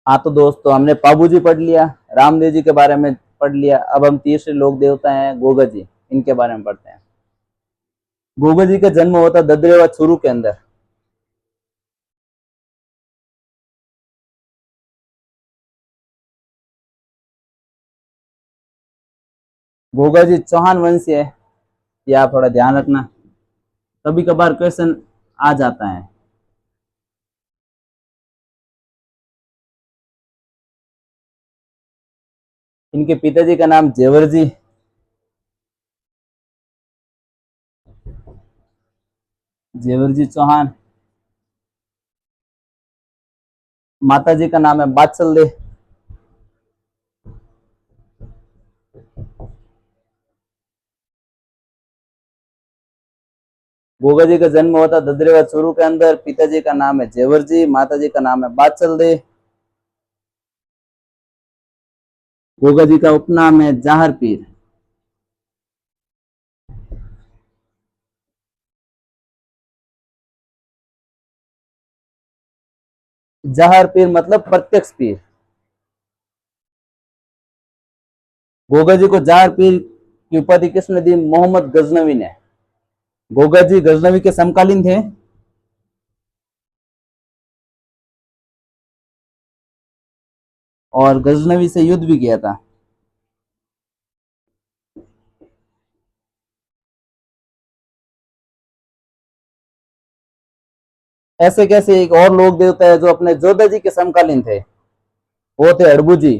हाँ तो दोस्तों, हमने पाबू जी पढ़ लिया, रामदेव जी के बारे में पढ़ लिया। अब हम तीसरे लोक देवता हैं गोगा जी, इनके बारे में पढ़ते हैं। गोगा जी का जन्म होता ददरेवा चूरू के अंदर। गोगा जी चौहान वंश है, ये आप थोड़ा ध्यान रखना, कभी कभार क्वेश्चन आ जाता है। इनके पिताजी का नाम जेवर जी, जेवर जी चौहान। माता जी का नाम है बात्सल दे। गोगा जी का जन्म होता ददरेवा चूरू के अंदर। पिताजी का नाम है जेवर जी, माता जी का नाम है बात्सल दे। गोगा जी का उपनाम है जाहर पीर। जाहर पीर मतलब प्रत्यक्ष पीर। गोगा जी को जाहर पीर की उपाधि किसने दी? मोहम्मद गजनवी ने। गोगा जी गजनवी के समकालीन थे और गजनवी से युद्ध भी किया था। ऐसे कैसे एक और लोग देवता है जो अपने जोधा जी के समकालीन थे, वो थे अड़बू जी।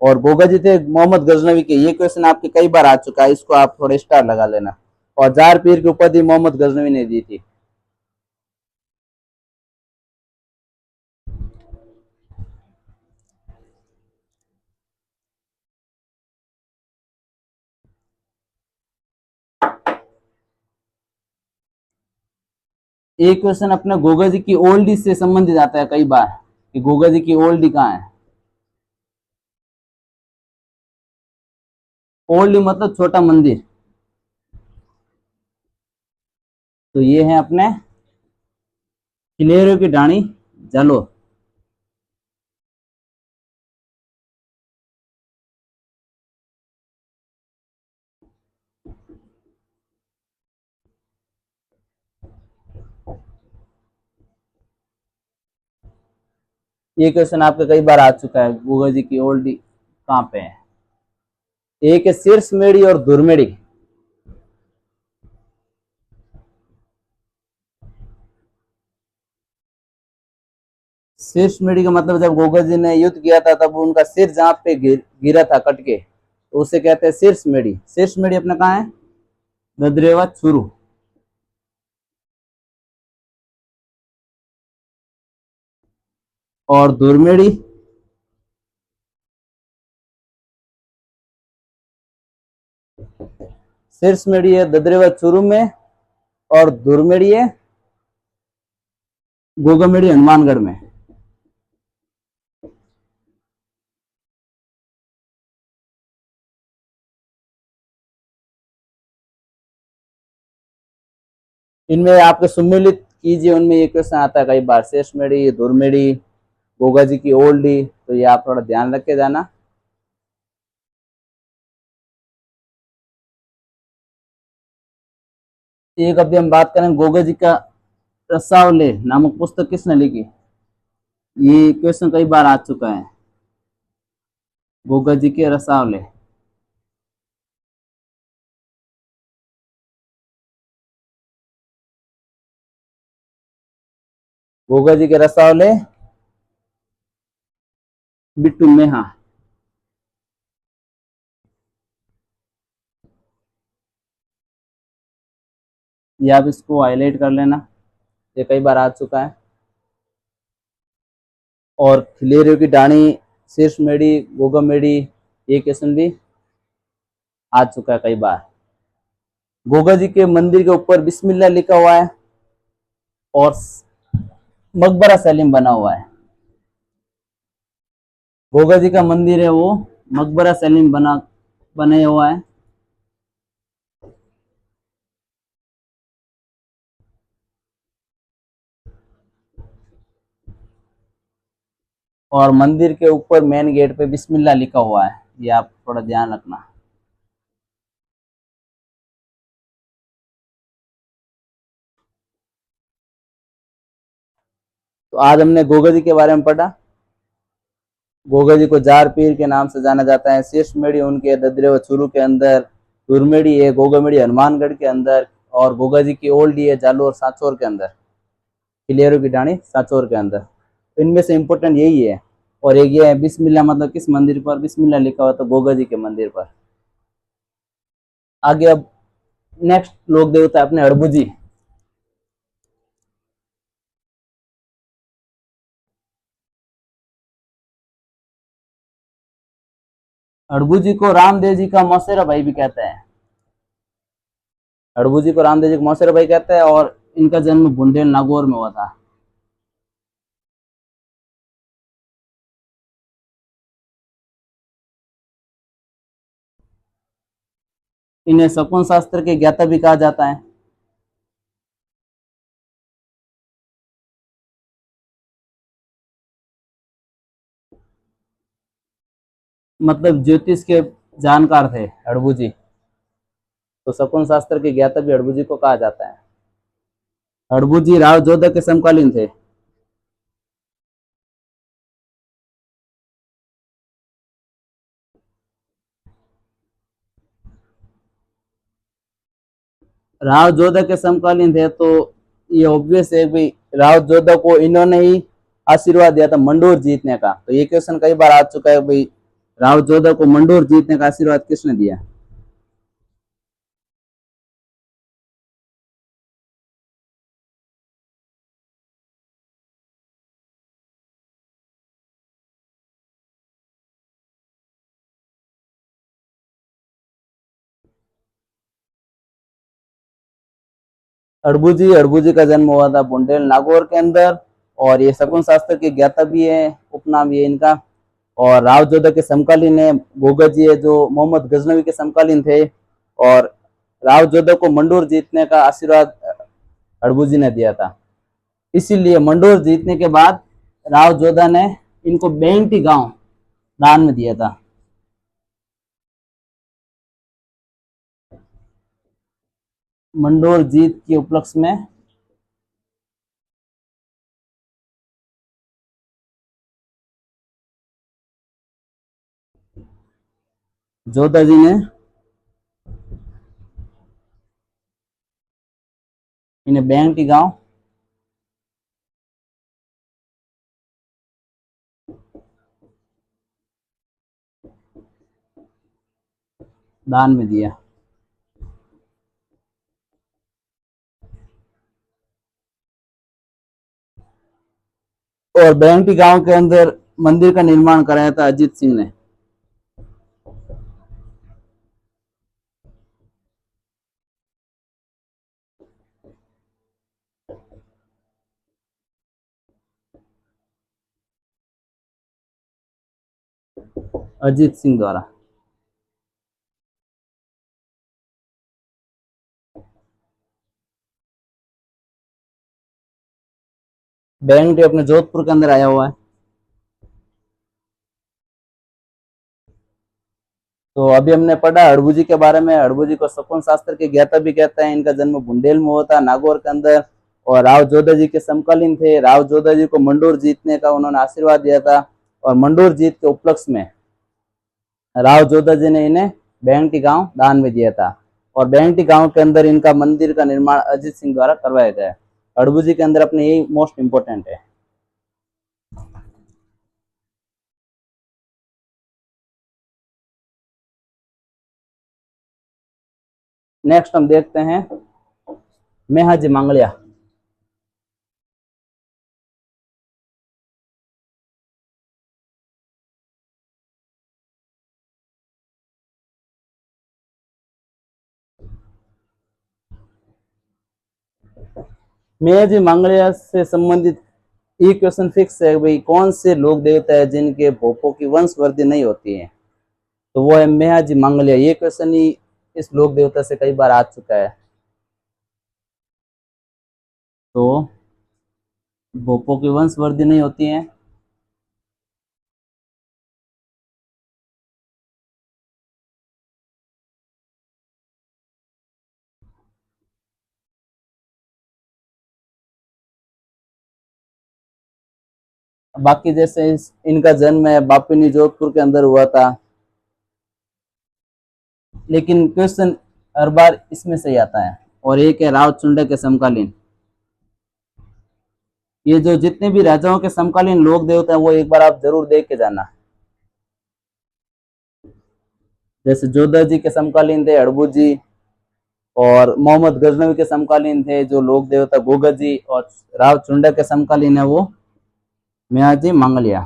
और गोगा जी थे मोहम्मद गजनवी के। ये क्वेश्चन आपके कई बार आ चुका है, इसको आप थोड़े स्टार लगा लेना। और जार पीर की उपाधि मोहम्मद गजनवी ने दी थी। एक क्वेश्चन अपने गोगा जी की ओल्डी से संबंधित आता है कई बार, कि गोगा जी की ओल्डी कहाँ है। ओल्डी मतलब छोटा मंदिर। तो ये है अपने खिलेरो की ढाणी जलो। ये क्वेश्चन आपके कई बार आ चुका है, गोगा जी की ओल्डी कहाँ पे है। एक है शीर्ष मेड़ी और धुरमेड़ी। शीर्ष मेढ़ी का मतलब जब गोगा जी ने युद्ध किया था तब उनका सिर जहां पे गिरा था कट के, तो उसे कहते हैं शीर्ष मेढ़ी। शीर्ष मेढ़ी अपना कहाँ है? ददरेवा चूरू। और दुर्मेड़ी? शीर्ष मेढ़ी है ददरेवा चूरू में, और दुर्मेड़ी है गोगामेड़ी हनुमानगढ़ में। इनमें आपके सम्मिलित कीजिए, उनमें ये क्वेश्चन आता है कई बार, शीर्ष मेढ़ी, दुर्मेड़ी, गोगा जी की ओल्डी। तो ये आप थोड़ा ध्यान रख के जाना। एक अभी हम बात करें गोगा जी का रसावले नामक पुस्तक किसने लिखी? ये क्वेश्चन कई बार आ चुका है। गोगा जी के रसावले। गोगा जी के रसावले बिट्टू मेहा। ये आप इसको हाईलाइट कर लेना, ये कई बार आ चुका है। और खिलेरियों की डाणी, शीर्ष मेढ़ी, गोगा मेढ़ी, ये क्वेश्चन भी आ चुका है कई बार। गोगा जी के मंदिर के ऊपर बिस्मिल्लाह लिखा हुआ है और मकबरा सलीम बना हुआ है। गोगा जी का मंदिर है वो मकबरा सलीम बना हुआ है। और मंदिर के ऊपर मेन गेट पे बिस्मिल्लाह लिखा हुआ है, ये आप थोड़ा ध्यान रखना। तो आज हमने गोगा जी के बारे में पढ़ा। गोगा जी को जार पीर के नाम से जाना जाता है। शीर्षमेड़ी उनके ददरे व चूरू के अंदर, तुरमेड़ी है गोगामेड़ी हनुमानगढ़ के अंदर, और गोगा जी की ओल्डी है जालोर सांचौर के अंदर, किलेरो की डाणी सांचौर के अंदर। तो इनमें से इम्पोर्टेंट यही है। और एक ये है बिस्मिल्लाह, मतलब किस मंदिर पर बिस्मिल्लाह लिखा हुआ, तो गोगा जी के मंदिर पर। आगे अब नेक्स्ट लोक देवता है अपने हड़बू जी। हड़बू जी को रामदेव जी का मौसेरा भाई भी कहते हैं। हड़बू जी को रामदेव जी को मौसेरा भाई कहते हैं, और इनका जन्म बुंदेल नागौर में हुआ था। इन्हें शकुन शास्त्र के ज्ञाता भी कहा जाता है। मतलब ज्योतिष के जानकार थे हड़बू जी, तो शकुन शास्त्र के ज्ञाता भी हड़बू जी को कहा जाता है। हड़बू जी राव जोधा के समकालीन थे। राव जोधा के समकालीन थे, तो ये ऑब्वियस है भाई, राव जोधा को इन्होंने ही आशीर्वाद दिया था मंडोर जीतने का। तो ये क्वेश्चन कई बार आ चुका है भाई, राव जोधा को मंडोर जीतने का आशीर्वाद किसने दिया। हड़बू जी का जन्म हुआ था बुंदेल नागौर के अंदर, और ये शकुन शास्त्र के ज्ञाता भी है, उपनाम भी है इनका। और राव जोधा के समकालीन है गोगा जी है, जो मोहम्मद गजनवी के समकालीन थे। और राव जोधा को मंडोर जीतने का आशीर्वाद हड़बू जी ने दिया था। इसीलिए मंडोर जीतने के बाद राव जोधा ने इनको बेंटी गांव दान में दिया था। मंडोर जीत के उपलक्ष्य में जोधा जी ने इन्हें बेंटी गांव दान में दिया। और बेंटी गांव के अंदर मंदिर का निर्माण कराया था अजीत सिंह ने। अजीत सिंह द्वारा। बेंटी अपने जोधपुर के अंदर आया हुआ है। तो अभी हमने पढ़ा हड़बू जी के बारे में। हड़बू जी को शकुन शास्त्र के ज्ञाता भी कहते हैं। इनका जन्म बुंदेल में हुआ था नागौर के अंदर, और राव जोधा जी के समकालीन थे। राव जोधा जी को मंडोर जीतने का उन्होंने आशीर्वाद दिया था, और मंडोर जीत के उपलक्ष्य में राव जोधा जी ने इन्हें बेंटी गांव दान में दिया था। और बेंटी गांव के अंदर इनका मंदिर का निर्माण अजीत सिंह द्वारा करवाया गया है। हड़बू जी के अंदर अपने यही मोस्ट इंपोर्टेंट है। नेक्स्ट हम देखते हैं मेहाजी मांगलिया। मेहाजी मांगलिया से संबंधित ये क्वेश्चन फिक्स है भाई, कौन से लोक देवता है जिनके भोपों की वंशवृद्धि नहीं होती है, तो वो है मेहाजी मांगलिया। ये क्वेश्चन ही इस लोक देवता से कई बार आ चुका है। तो भोपों की वंशवृद्धि नहीं होती है, बाकी जैसे इनका जन्म है बापिनी जोधपुर के अंदर हुआ था, लेकिन क्वेश्चन हर बार इसमें से ही आता है। और एक है राव चुंडा के समकालीन। ये जो जितने भी राजाओं के समकालीन लोक देवता हैं वो एक बार आप जरूर देख के जाना। जैसे जोधा जी के समकालीन थे हड़बू जी, और मोहम्मद गजनवी के समकालीन थे जो लोक देवता गोगा जी, और राव चुंडा के समकालीन है वो मियाजी मंगलिया।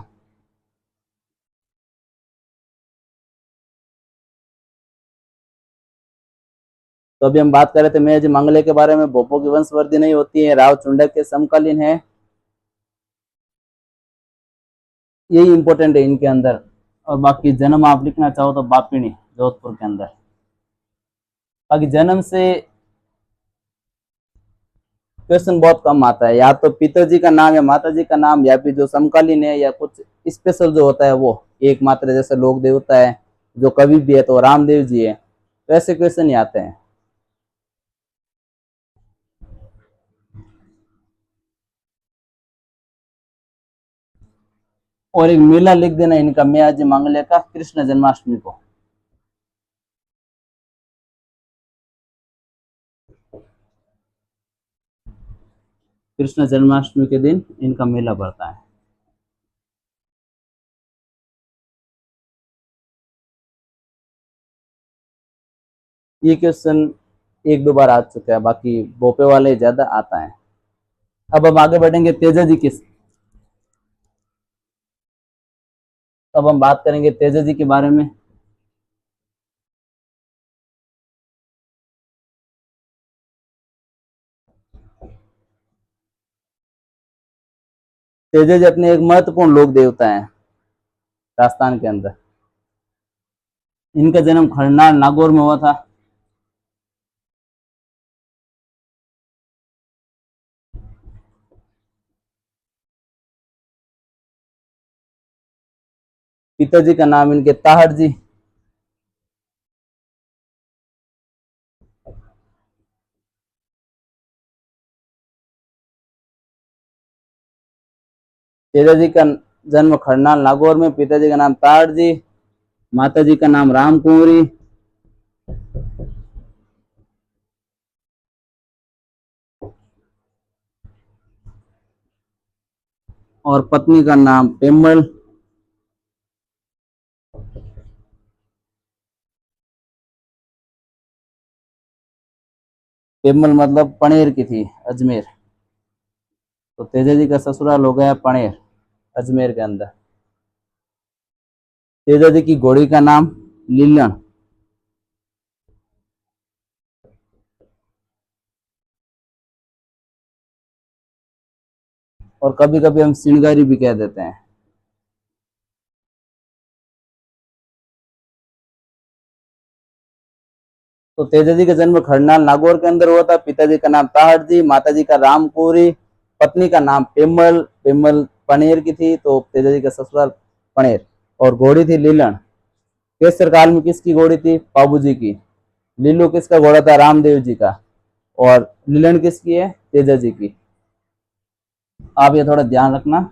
तो अभी हम बात कर रहे थे मियाजी मंगले के बारे में। भोपो की वंशवृद्धि नहीं होती है, राव चुंडा के समकालीन है, यही इंपॉर्टेंट है इनके अंदर। और बाकी जन्म आप लिखना चाहो तो बापिनी जोधपुर के अंदर। बाकी जन्म से क्वेश्चन बहुत कम आता है, या तो पिताजी का नाम या माताजी का नाम, या फिर जो समकालीन है या कुछ स्पेशल जो होता है वो एकमात्र, जैसे लोक देवता है जो कवि भी है तो रामदेव जी है, तो ऐसे क्वेश्चन ही आते हैं। और एक मेला लिख देना इनका मियाजी मंगले का कृष्ण जन्माष्टमी को। कृष्ण जन्माष्टमी के दिन इनका मेला भरता है। ये क्वेश्चन एक दो बार आ चुका है, बाकी भोपे वाले ज्यादा आता है। अब हम आगे बढ़ेंगे तेजा जी किस। अब हम बात करेंगे तेजा जी के बारे में। तेजा जी अपने एक महत्वपूर्ण लोक देवता है राजस्थान के अंदर। इनका जन्म खरनार नागौर में हुआ था। पिताजी का नाम इनके ताहड़ जी। तेजा जी का जन्म खरनाल नागौर में, पिताजी का नाम ताहड़ जी, माताजी का नाम राम कुंवरी, और पत्नी का नाम पेम्बल। पेम्बल मतलब पनेर की थी, अजमेर। तो तेजा जी का ससुराल हो गया पनेर, अजमेर के अंदर। तेजा जी की घोड़ी का नाम लीलन। और कभी कभी हम सिंगारी भी कह देते हैं। तो तेजा जी का जन्म खरनाल नागौर के अंदर हुआ था। पिताजी का नाम ताहड़ जी, माताजी का रामपुरी, पत्नी का नाम पेम्बल। पेम्बल पनेर की थी, तो तेजा जी का ससुराल पनेर। और घोड़ी थी लीलन। केसर काल में किसकी घोड़ी थी? पाबू जी की। लीलू किसका घोड़ा था? रामदेव जी का। और लीलन किसकी है? तेजा जी की। आप ये थोड़ा ध्यान रखना।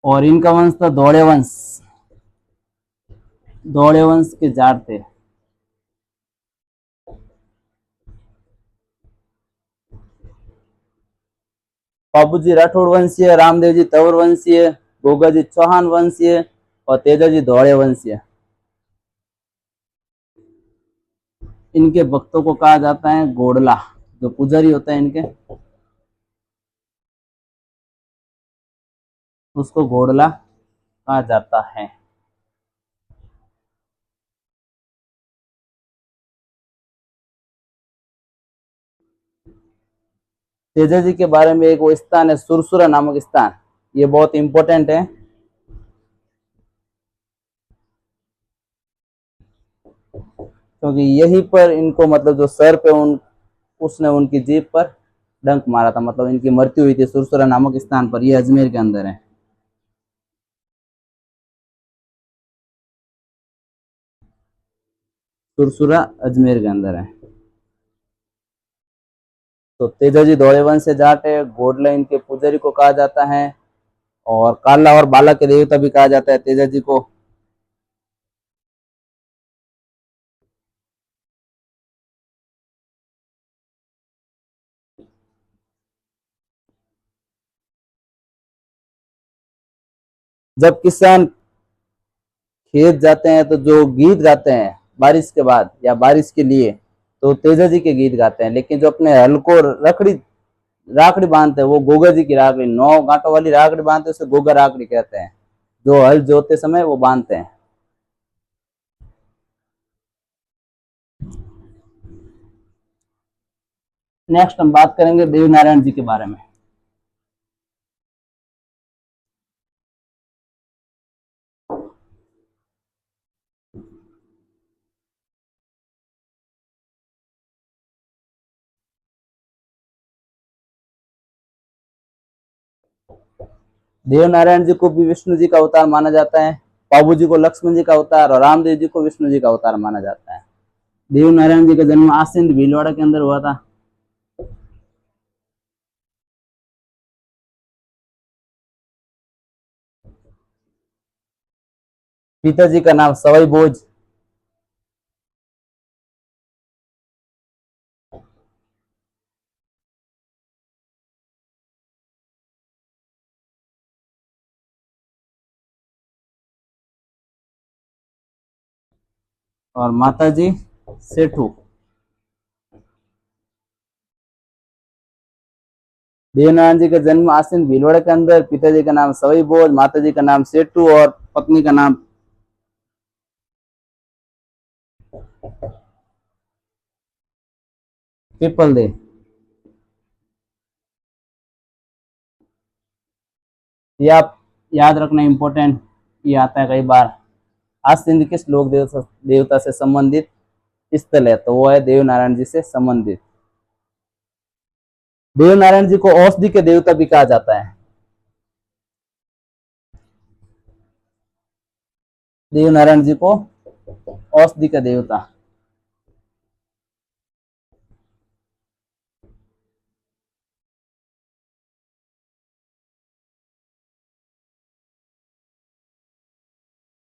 और इनका वंश था धौड़े वंश। धौड़े वंश के जार थे। बाबू जी राठौड़ वंशीय, रामदेव जी तंवर वंशीय, गोगा जी चौहान वंशीय, और तेजा जी धौड़े वंशीय। इनके भक्तों को कहा जाता है घोड़ला, जो पुजारी होता है इनके, उसको घोड़ला कहा जाता है। तेजा जी के बारे में एक वो स्थान है सुरसुरा नामक स्थान, ये बहुत इंपॉर्टेंट है। क्योंकि यहीं पर इनको मतलब जो सर पे उन उसने उनकी जीप पर डंक मारा था, मतलब इनकी मृत्यु हुई थी सुरसुरा नामक स्थान पर। ये अजमेर के अंदर है। सुरसुरा अजमेर के अंदर है। तो तेजाजी धौले वंश से जाट है, घोड़ले इनके पुजारी को कहा जाता है, और काला और बाला के देवता भी कहा जाता है तेजाजी को। जब किसान खेत जाते हैं तो जो गीत गाते हैं बारिश के बाद या बारिश के लिए, तो तेजा जी के गीत गाते हैं। लेकिन जो अपने हल को रखड़ी राखड़ी बांधते हैं वो गोगा जी की राखड़ी, 9 गांठों वाली राखड़ी बांधते हैं, उसे गोगा राखड़ी कहते हैं, जो हल जोतते समय वो बांधते हैं। नेक्स्ट हम बात करेंगे देव नारायण जी के बारे में। देव नारायण जी को भी विष्णु जी का अवतार माना जाता है, बाबू जी को लक्ष्मण जी का अवतार, और रामदेव जी को विष्णु जी का अवतार माना जाता है। देव नारायण जी का जन्म आसिंद भीलवाड़ा के अंदर हुआ था। पिताजी का नाम सवाई भोज, और माताजी सेठू। देवनारायण जी का जन्म आसिन भीलवाड़ा के अंदर, पिताजी का नाम सवाई भोज, माताजी का नाम सेठू, और पत्नी का नाम पीपल दे। ये आप याद रखना इम्पोर्टेंट, ये आता है कई बार। आसिन किस लोक देवता से संबंधित स्थल है, तो वो है देव नारायण जी से संबंधित। देव नारायण जी को औषधि के देवता भी कहा जाता है। देव नारायण जी को औषधि का देवता।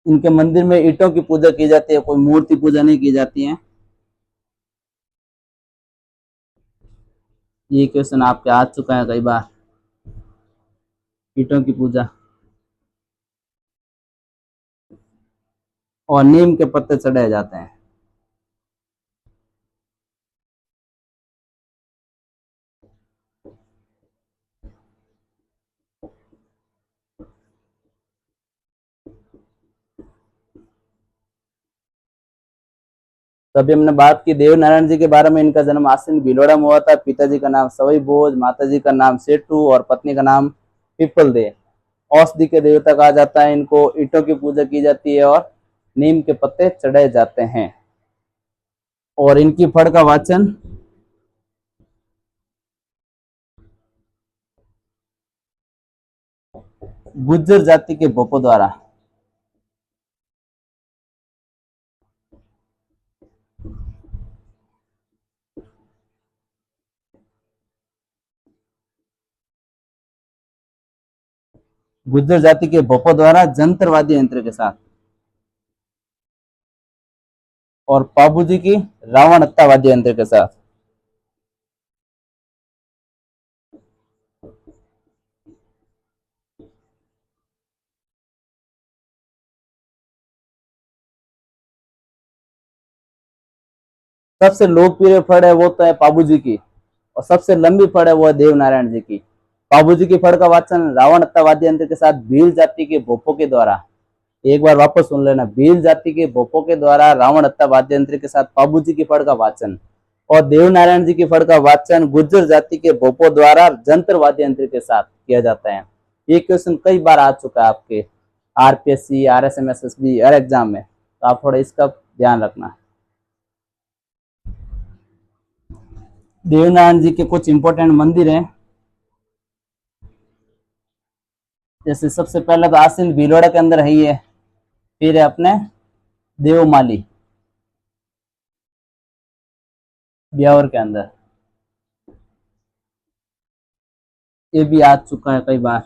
इनके मंदिर में ईंटों की पूजा की जाती है, कोई मूर्ति पूजा नहीं की जाती है। ये क्वेश्चन आपके आ चुका है कई बार, ईंटों की पूजा। और नीम के पत्ते चढ़ाए जाते हैं। तभी हमने बात की देव नारायण जी के बारे में। इनका जन्म आसिन भीलवाड़ा में हुआ था। पिताजी का नाम सवाई भोज, माताजी का नाम सेठू, और पत्नी का नाम पीपल दे। औषधि के देवता कहा जाता है इनको। ईंटों की पूजा की जाती है और नीम के पत्ते चढ़ाए जाते हैं। और इनकी फड़ का वाचन गुज्जर जाति के भोपो द्वारा। गुज्जर जाति के भोपो द्वारा जंत्रवादी यंत्र के साथ। और पाबू जी की रावण हत्या वाद्य यंत्र के साथ। सबसे लोकप्रिय फड़ है वो तो है पाबू जी की, और सबसे लंबी फड़ है वो है देव नारायण जी की। पाबू जी की फड़ का वाचन रावण हत्या वाद्य यंत्र के साथ भील जाति के भोपो के द्वारा। एक बार वापस सुन लेना, भील जाति के भोपो के द्वारा रावण हत्या वाद्य यंत्र के साथ पाबू जी की फड़ का वाचन, और देव नारायण जी की फड़ का वाचन गुज्जर जाति के भोपो द्वारा जंत्र वाद्य यंत्र के साथ किया जाता है। ये क्वेश्चन कई बार आ चुका है आपके आरपीएससी, आरएसएमएसएसबी हर एग्जाम में, तो आप थोड़ा इसका ध्यान रखना। देवनारायण जी के कुछ इंपॉर्टेंट मंदिर हैं। जैसे सबसे पहले तो आसिन भीलवाड़ा के अंदर है ही है, फिर है अपने देवमाली। ब्यावर के अंदर, ये भी आ चुका है कई बार।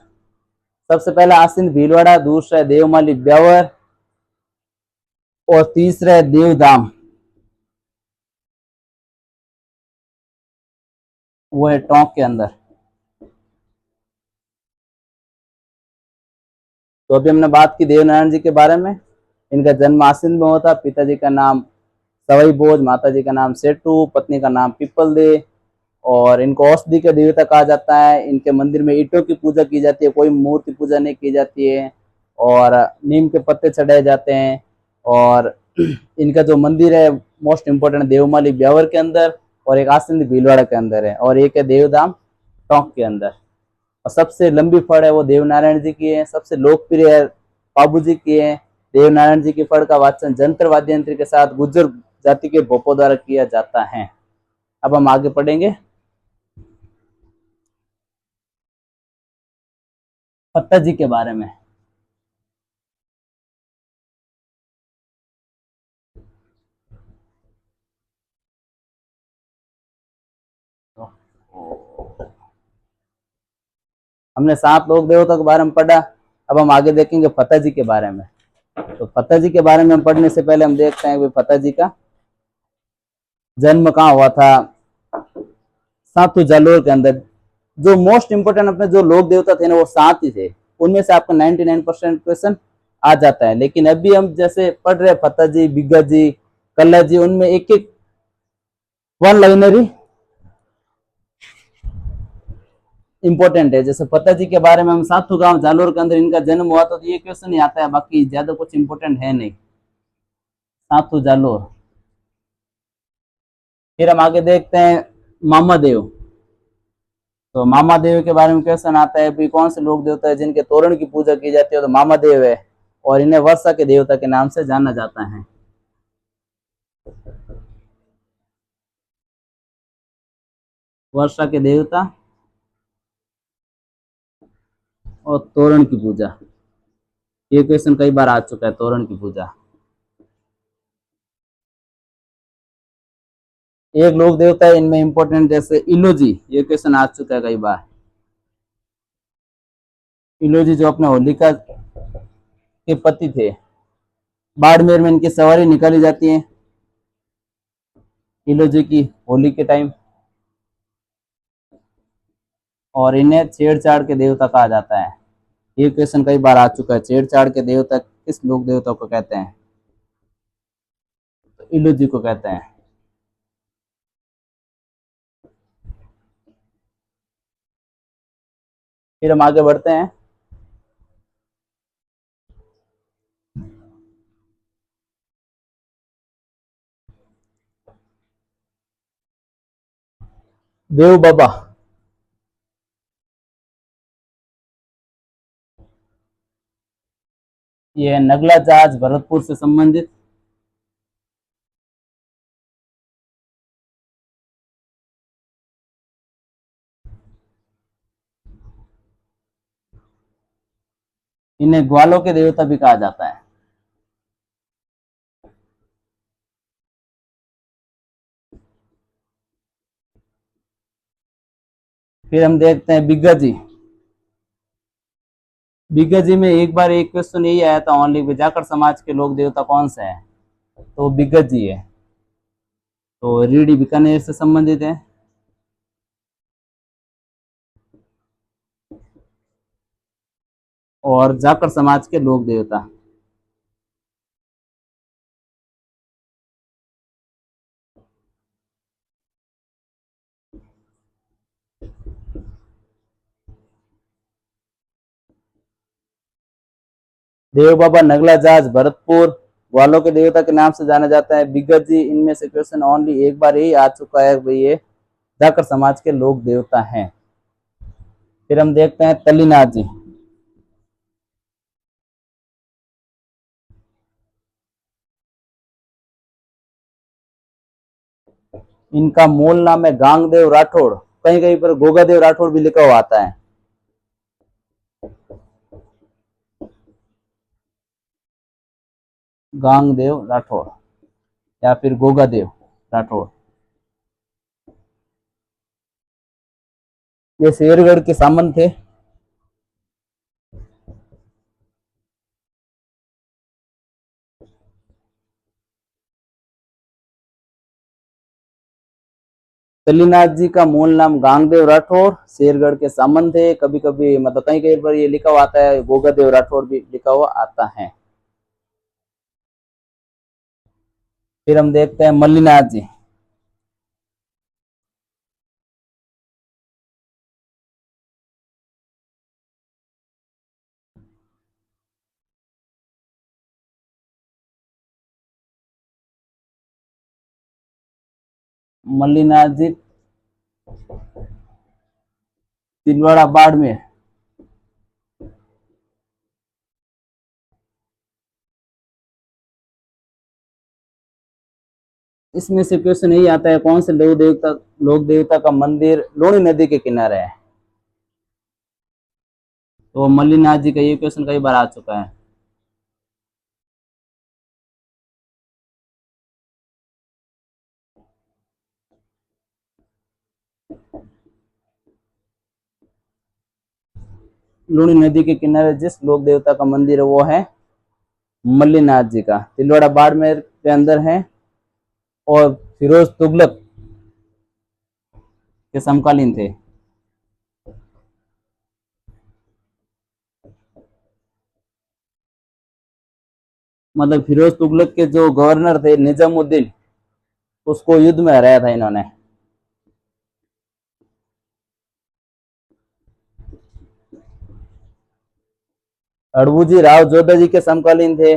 सबसे पहला आसिन भीलवाड़ा, दूसरा है देवमाली ब्यावर, और तीसरा है देवधाम, वो है टोंक के अंदर। तो अभी हमने बात की देवनारायण जी के बारे में। इनका जन्म आसिन में हुआ था। पिताजी का नाम सवाई बोझ, माता जी का नाम सेठू, पत्नी का नाम पीपल दे, और इनको औषधि के देवता कहा जाता है। इनके मंदिर में ईंटों की पूजा की जाती है, कोई मूर्ति पूजा नहीं की जाती है, और नीम के पत्ते चढ़ाए जाते हैं। और इनका जो मंदिर है मोस्ट इम्पोर्टेंट देवमाली ब्यावर के अंदर, और एक आसिंद भीलवाड़ा के अंदर है, और एक है देवधाम टोंक के अंदर। और सबसे लंबी फड़ है वो देवनारायण जी की है। सबसे लोकप्रिय है बाबू जी की है। देवनारायण जी की फड़ का वाचन जंत्र वाद्य यंत्र के साथ गुज्जर जाति के भोपों द्वारा किया जाता है। अब हम आगे पढ़ेंगे पत्ता जी के बारे में। हमने 7 लोक देवता के बारे में पढ़ा। अब हम आगे देखेंगे फतेह जी के बारे में। तो फतेह जी के बारे में पढ़ने से पहले हम देखते हैं कि फतेह जी का जन्म कहाँ हुआ था। सातू जालोर के अंदर। जो मोस्ट इंपोर्टेंट अपने जो लोक देवता थे ना वो 7 ही थे। उनमें से आपका 99% क्वेश्चन आ जाता है। लेकिन अभी हम जैसे पढ़ रहे हैं फतेह जी, बिग्गा जी, कल्ला जी, उनमें एक एक वन लाइनरी इंपॉर्टेंट है। जैसे फतेह जी के बारे में हम साथू गांव जालोर के अंदर इनका जन्म हुआ तो ये क्वेश्चन ही आता है, बाकी ज्यादा कुछ इंपॉर्टेंट है नहीं। साथू जालोर। फिर हम आगे देखते हैं मामा देव। तो मामा देव के बारे में क्वेश्चन आता है, कौन से लोक देवता है जिनके तोरण की पूजा की जाती है, तो मामा देव है, और इन्हें वर्षा के देवता के नाम से जाना जाता है। वर्षा के देवता और तोरण की पूजा, ये क्वेश्चन कई बार आ चुका है, तोरण की पूजा। एक लोक देवता है इनमें इंपॉर्टेंट, जैसे इलोजी, ये क्वेश्चन आ चुका है कई बार। इलोजी जो अपने होलिका के पति थे, बाड़मेर में इनकी सवारी निकाली जाती है इलोजी की होली के टाइम, और इन्हें छेड़छाड़ के देवता कहा जाता है। ये क्वेश्चन कई बार आ चुका है, छेड़छाड़ के देवता किस लोक देवता को कहते हैं, तो इलोजी को कहते हैं। फिर हम आगे बढ़ते हैं देव बाबा। ये नगला जहाज भरतपुर से संबंधित। इन्हें ग्वालों के देवता भी कहा जाता है। फिर हम देखते हैं बिग्गा जी। बिग्गा जी में एक बार एक क्वेश्चन यही आया था ओनली, जाकर समाज के लोक देवता कौन से हैं, तो बिग्गा जी है, तो रीडी बीकानेर से संबंधित है। और जाकर समाज के लोक देवता, देव बाबा, नगला जहाज भरतपुर, ग्वालों के देवता के नाम से जाना जाता है बिग्गा जी। इनमें से क्वेश्चन ओनली एक बार यही आ चुका है भाई, ये जाकर समाज के लोक देवता हैं। फिर हम देखते हैं तल्लीनाथ जी। इनका मूल नाम है गांगदेव राठौड़, कहीं कहीं पर गोगादेव राठौड़ भी लिखा हुआ आता है। गांगदेव राठौड़ या फिर गोगादेव राठौड़। ये शेरगढ़ के सामंत थे। तलीनाथ जी का मूल नाम गांगदेव राठौर, शेरगढ़ के सामंत थे। कभी कभी मतलब कहीं कहीं पर ये लिखा हुआ आता है, गोगादेव राठौर भी लिखा हुआ आता है। फिर हम देखते हैं मल्लीनाथ जी। मल्लीनाथ जी तिलवाड़ा बाड़मेर। इसमें से क्वेश्चन यही आता है, कौन से लोक देवता का मंदिर लूणी नदी के किनारे है? तो मल्लीनाथ जी का ये क्वेश्चन कई बार आ चुका है। लूणी नदी के किनारे जिस लोक देवता का मंदिर है वो है मल्लीनाथ जी का, तिलवाड़ा बाड़मेर के अंदर है। और फिरोज तुगलक के समकालीन थे। मतलब फिरोज तुगलक के जो गवर्नर थे निजामुद्दीन, उसको युद्ध में हराया था इन्होंने। अड़बूजी राव जोधा जी के समकालीन थे।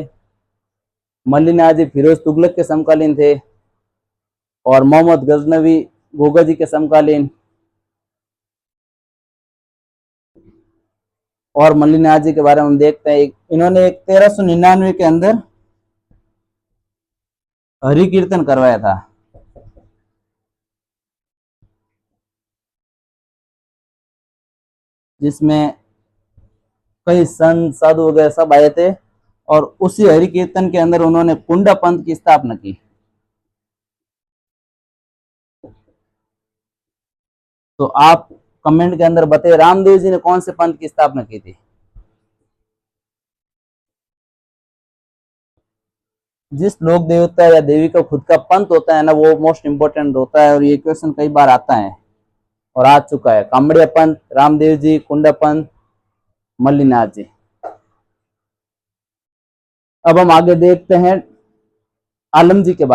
मल्लीनाथ जी फिरोज तुगलक के समकालीन थे। और मोहम्मद गजनवी गोगा जी के समकालीन। और मल्लीनाथ जी के बारे में हम देखते हैं, इन्होंने 1399 के अंदर हरि कीर्तन करवाया था, जिसमें कई संत साधु वगैरह सब आए थे। और उसी हरि कीर्तन के अंदर उन्होंने कुंडा पंथ की स्थापना की। तो आप कमेंट के अंदर बताइए, रामदेव जी ने कौन से पंथ की स्थापना की थी? जिस लोक देवता या देवी का खुद का पंथ होता है ना, वो मोस्ट इंपोर्टेंट होता है। और ये क्वेश्चन कई बार आता है और आ चुका है। कामड़िया पंथ, रामदेव जी, कुंडा पंथ, मल्लीनाथ जी। अब हम आगे देखते हैं आलम जी के बारे में।